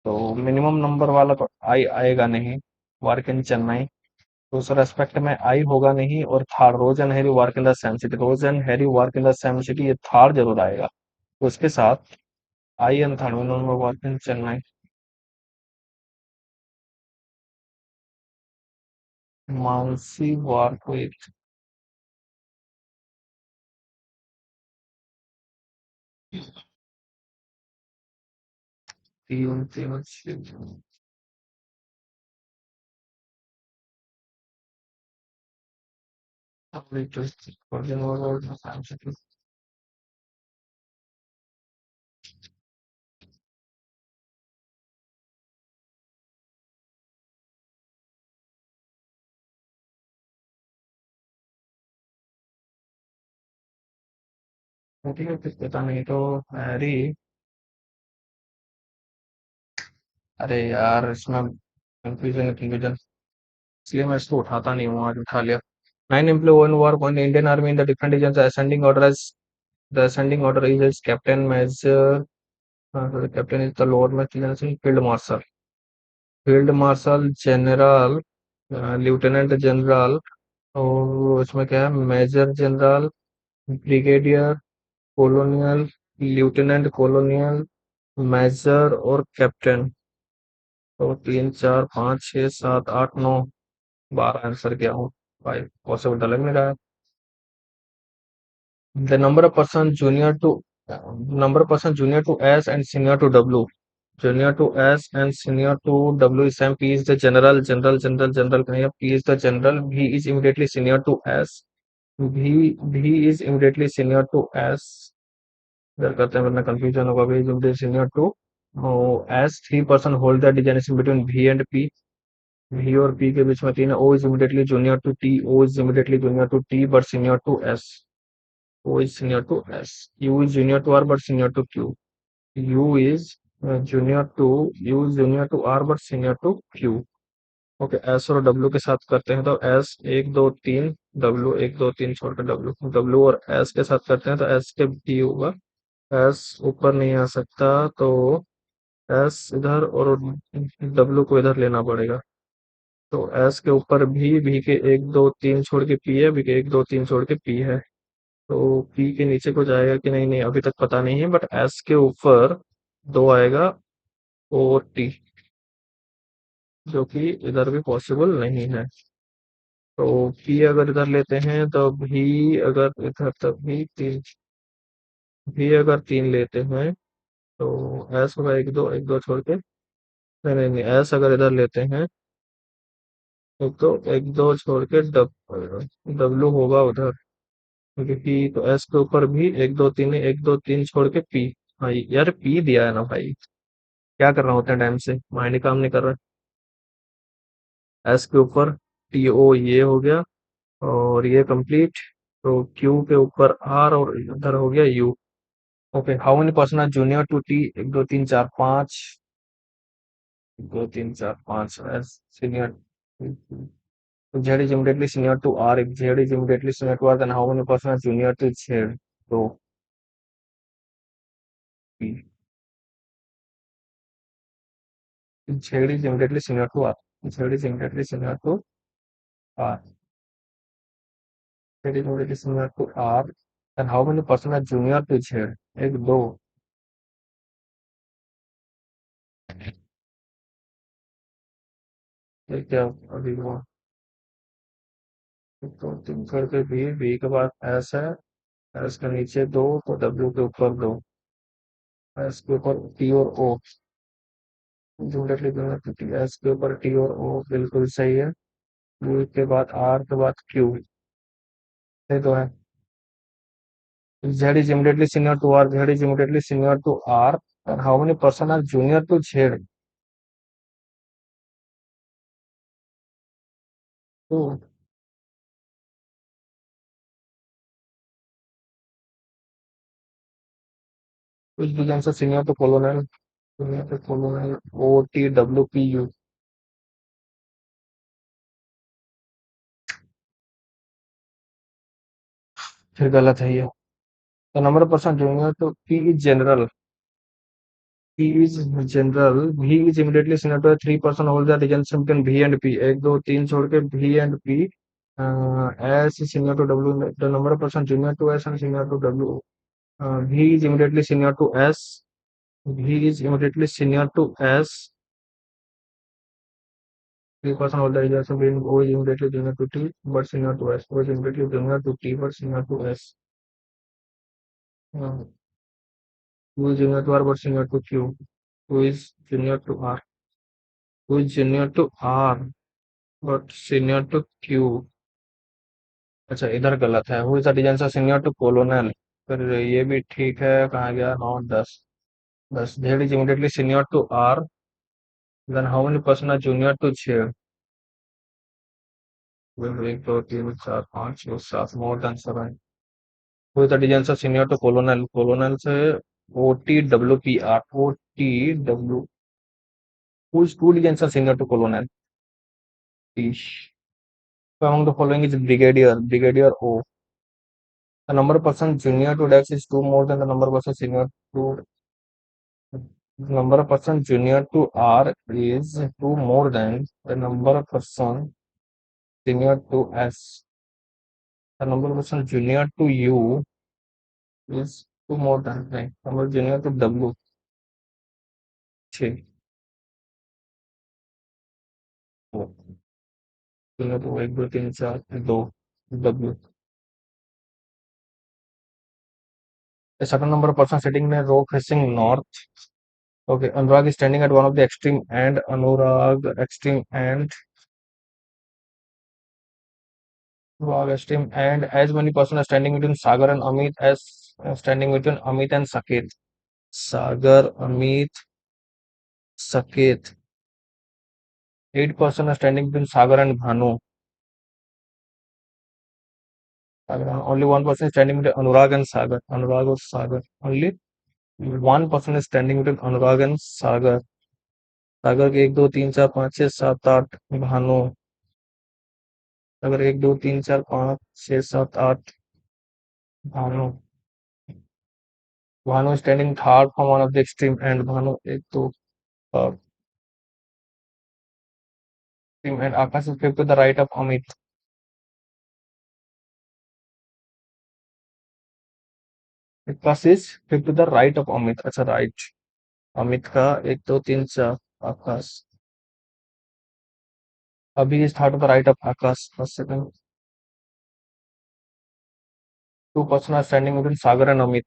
तो minimum number वाला तो आई आएगा नहीं। Work in Chennai. तो उस रेस्पेक्ट में आई होगा नहीं। और third Rose and Harry work in the same city, Rose and Harry work in the same city, ये थर्ड जरूर आएगा। तो उसके साथ आई एन थर्ड में number work in Chennai. Mansi work with. तीन तीन ठीक है, कुछ पता नहीं तो हैरी। अरे यार, इसमें कंफ्यूजन है, कंफ्यूजन। इसलिए मैं इसको उठाता नहीं हूँ, आज उठा लिया। Nine employ one work on Indian army in the different region. Ascending order as the ascending order is captain major. Captain is the lower में field marshal. Field marshal general, lieutenant general. और उसमें क्या है? Major general, brigadier, colonial, lieutenant colonial, major और captain. तो तीन चार पाँच छः सात आठ नौ। 12 आंसर किया हूँ। भाई पॉसिबल तो लग नहीं रहा है। The number of person junior to, number of person junior to S and senior to W. Junior to S and senior to W is same. P is the general, general general general कहेंगे। P is the general. B is immediately senior to S. B B is immediately senior to S. इधर करते हैं वरना confusion होगा। B is immediately senior to S. Three person hold the designation between B and P. V और P के बीच में तीन है। O is immediately junior to T. O is immediately junior to T but senior to S. O is senior to S. U is junior to R but senior to Q. U is junior to R but senior to Q. Okay, S और W के साथ करते हैं तो S एक दो तीन, W एक दो तीन छोड़ के डब्ल्यू, डब्ल्यू और एस के साथ करते हैं तो एस के बी होगा। एस ऊपर नहीं आ सकता, तो एस इधर और डब्ल्यू को इधर लेना पड़ेगा। तो एस के ऊपर भी के एक दो तीन छोड़ के पी है, बी के एक दो तीन छोड़ के पी है। तो पी के नीचे को जाएगा कि नहीं, नहीं अभी तक पता नहीं है, बट एस के ऊपर दो आएगा और टी, जो कि इधर भी पॉसिबल नहीं है। तो पी अगर इधर लेते हैं तो भी, अगर इधर तक भी अगर तीन लेते हैं तो एस होगा एक दो छोड़ के, नहीं नहीं नहीं, एस अगर इधर लेते हैं एक दो छोड़ के डब्लू होगा उधर, क्योंकि पी तो एस के ऊपर भी एक दो तीन छोड़ के पी। हाँ यार, पी दिया है ना भाई, क्या कर रहा हूँ उतने टाइम से, माइंड काम नहीं कर रहा। एस के ऊपर टी ओ ये हो गया, और ये कंप्लीट। तो क्यू के ऊपर आर और इधर हो गया U. Okay, how many person are junior to T, एक दो तीन चार पाँच, दो तीन चार पाँच S senior, Z is immediately senior to R, if Z is immediately senior to R then how many person are junior to Z, तो Z is immediately senior to R, Z is immediately senior to R, Z is immediately senior to R then how many person are junior to Z, एक दो, ये क्या, अभी वो दो तीन करके बी के बाद एस है, एस के नीचे दो तो डब्ल्यू के ऊपर दो, एस के ऊपर टी और ओ, इमीडिएटली दोनों टी, एस के ऊपर टी और ओ बिल्कुल सही है। यू के बाद आर के बाद क्यू, ये तो है। Z is immediately senior to R, Z is immediately senior to R and how many person are junior to Z, तो कुछ भी answer senior to colonel, senior to colonel O T W P U, फिर गलत है ये। तो number person junior to P is general, P is general, B is immediately senior to three person hold the relationship between B and P, एक दो तीन छोड़ के B and P, S senior to W, the number person junior to S and senior to W, B is immediately senior to S, B is immediately senior to S, three person holder is also being O is immediately junior to T but senior to S. O is immediately junior to T but senior to S. Uh, Q is junior to R but senior to Q. Who is junior to R? Who is junior to R but senior to Q? अच्छा, इधर गलत है। Who is the design senior to colonel, फिर ये भी ठीक है, कहाँ गया, 9 10, बस Z is immediately senior to R then how many person are junior to Z, एक दो तीन चार पाँच छः सात, more than 7। Who is the adjacent senior to colonel? Colonel से OTWPR, OTW. Who is two adjacent senior to colonel? Ish. So among the following is brigadier, brigadier O. The number of person junior to Dex is two more than the number of person senior to. The number of person junior to R is two more than the number of person senior to S. The number of person junior to U is two more than, right? Number junior to W 6, junior to एक दो तीन चार दो W. A certain number of persons sitting in a row facing north. Okay, Anurag is standing at one of the extreme and Anurag extreme and as many persons are standing between Sagar and Amit as standing between Amit and Saket. Sagar, Amit, Saket. 8 persons are standing between Sagar and Bhanu. Only one person is standing between Anurag and Sagar. Anurag or Sagar only. One person standing between Anurag and Sagar. Sagar के 1 2 3 4 5 6 7 8 भानु। अगर 1 2 3 4 5 6 7 8 Bhanu. Bhanu standing third from one of the extreme end Bhanu 1 2 extreme end Akash is fifth to the right of Amit. Akash is fifth to the right of Amit, अच्छा right. Amit का 1 2 3 4 आकाश। अभी is third to the right of Akash, first second. Two person are standing between Sagar and Amit.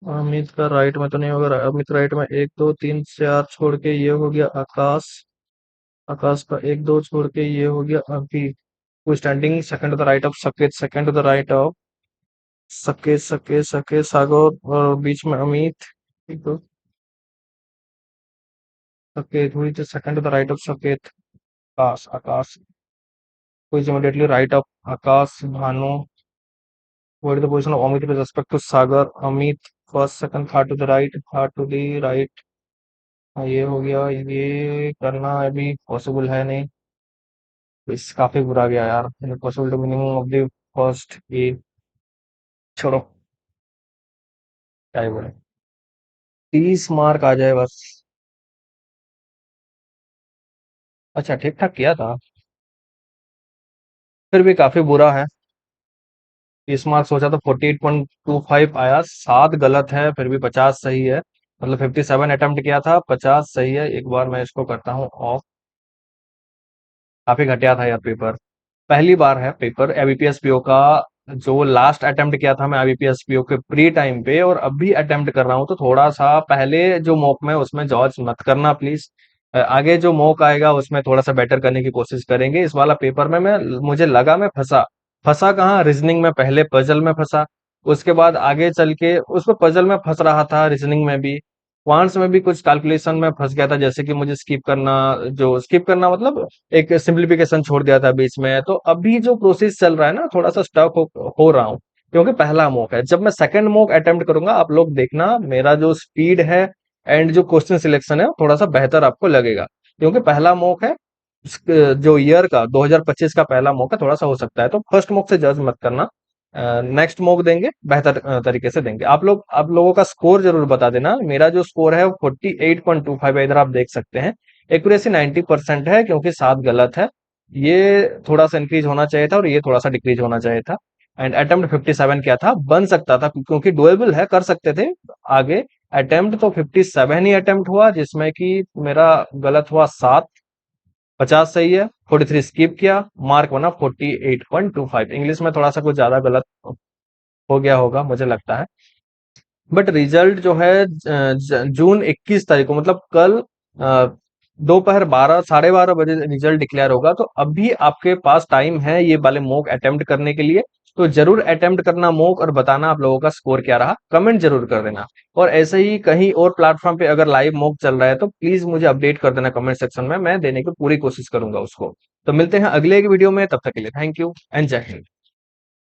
Amit का right में तो नहीं होगा, Amit right में 1 2 3 4 छोड़ के ये हो गया आकाश। आकाश का 1 2 छोड़ के ये हो गया अभी। वो standing second to the right of Saket, second to the right of Saket Saket सकेत सागर, और बीच में अमित। एक दो सकेत हुई तो second to the right of Saket Akash. Akash को is immediately right of Akash Bhanu. What is the position of Amit with respect to Sagar? Amit first, second, third to the right, third to the right. हाँ, ये हो गया, ये करना अभी पॉसिबल है नहीं। इस काफी बुरा गया यार। Possible to minimum of the first ये, छोड़ो, क्या ही बोले। 30 मार्क आ जाए बस। अच्छा, ठीक ठाक किया था, फिर भी काफी बुरा है। 30 मार्क सोचा तो 48.25 आया, 7 गलत है फिर भी 50 सही है। मतलब 57 अटेम्प्ट किया था, 50 सही है। एक बार मैं इसको करता हूँ ऑफ। काफी घटिया था यार पेपर। पहली बार है पेपर एबीपीएस पीओ का। जो लास्ट अटेम्प्ट किया था मैं एबीपीएस पीओ के प्री टाइम पे, और अभी अटेम्प्ट कर रहा हूँ, तो थोड़ा सा पहले जो मॉक में उसमें जॉर्ज मत करना प्लीज। आगे जो मॉक आएगा उसमें थोड़ा सा बेटर करने की कोशिश करेंगे। इस वाला पेपर में मैं, मुझे लगा मैं फंसा। फंसा कहाँ, रीजनिंग में पहले पजल में फंसा। उसके बाद आगे चल के उसमें पजल में फंस रहा था, रीजनिंग में भी। क्वांट्स में भी कुछ कैलकुलेशन में फंस गया था, जैसे कि मुझे स्किप करना, जो स्किप करना मतलब एक सिंप्लीफिकेशन छोड़ दिया था बीच में। तो अभी जो प्रोसेस चल रहा है ना, थोड़ा सा स्टक हो रहा हूँ, क्योंकि पहला मॉक है। जब मैं सेकंड मॉक अटेम्प्ट करूंगा, आप लोग देखना मेरा जो स्पीड है एंड जो क्वेश्चन सिलेक्शन है, वो थोड़ा सा बेहतर आपको लगेगा। क्योंकि पहला मॉक है, जो ईयर का 2025 का पहला मॉक है, थोड़ा सा हो सकता है, तो फर्स्ट मॉक से जज मत करना। नेक्स्ट मॉक देंगे, बेहतर तरीके से देंगे। आप लोगों का स्कोर जरूर बता देना। मेरा जो स्कोर है वो 48.25 है, इधर आप देख सकते हैं। एक्यूरेसी 90% है, क्योंकि 7 गलत है। ये थोड़ा सा इंक्रीज होना चाहिए था, और ये थोड़ा सा डिक्रीज होना चाहिए था। एंड अटेम्प्ट 57 किया था, बन सकता था, क्योंकि डुएबल है, कर सकते थे आगे। अटेम्प्ट तो 57 ही अटेम्प्ट हुआ, जिसमें कि मेरा गलत हुआ 7। 50 सही है, 43 स्किप किया, मार्क बना 48.25। इंग्लिश में थोड़ा सा कुछ ज्यादा गलत हो गया होगा मुझे लगता है। बट रिजल्ट जो है जून 21 तारीख को, मतलब कल दोपहर 12 साढ़े 12 बजे रिजल्ट डिक्लेयर होगा। तो अभी आपके पास टाइम है ये वाले मॉक अटेम्प्ट करने के लिए। तो जरूर अटेम्प्ट करना मॉक, और बताना आप लोगों का स्कोर क्या रहा, कमेंट जरूर कर देना। और ऐसे ही कहीं और प्लेटफॉर्म पे अगर लाइव मॉक चल रहा है, तो प्लीज मुझे अपडेट कर देना कमेंट सेक्शन में, मैं देने की पूरी कोशिश करूंगा उसको। तो मिलते हैं अगले एक वीडियो में, तब तक के लिए थैंक यू एंड जय हिंद।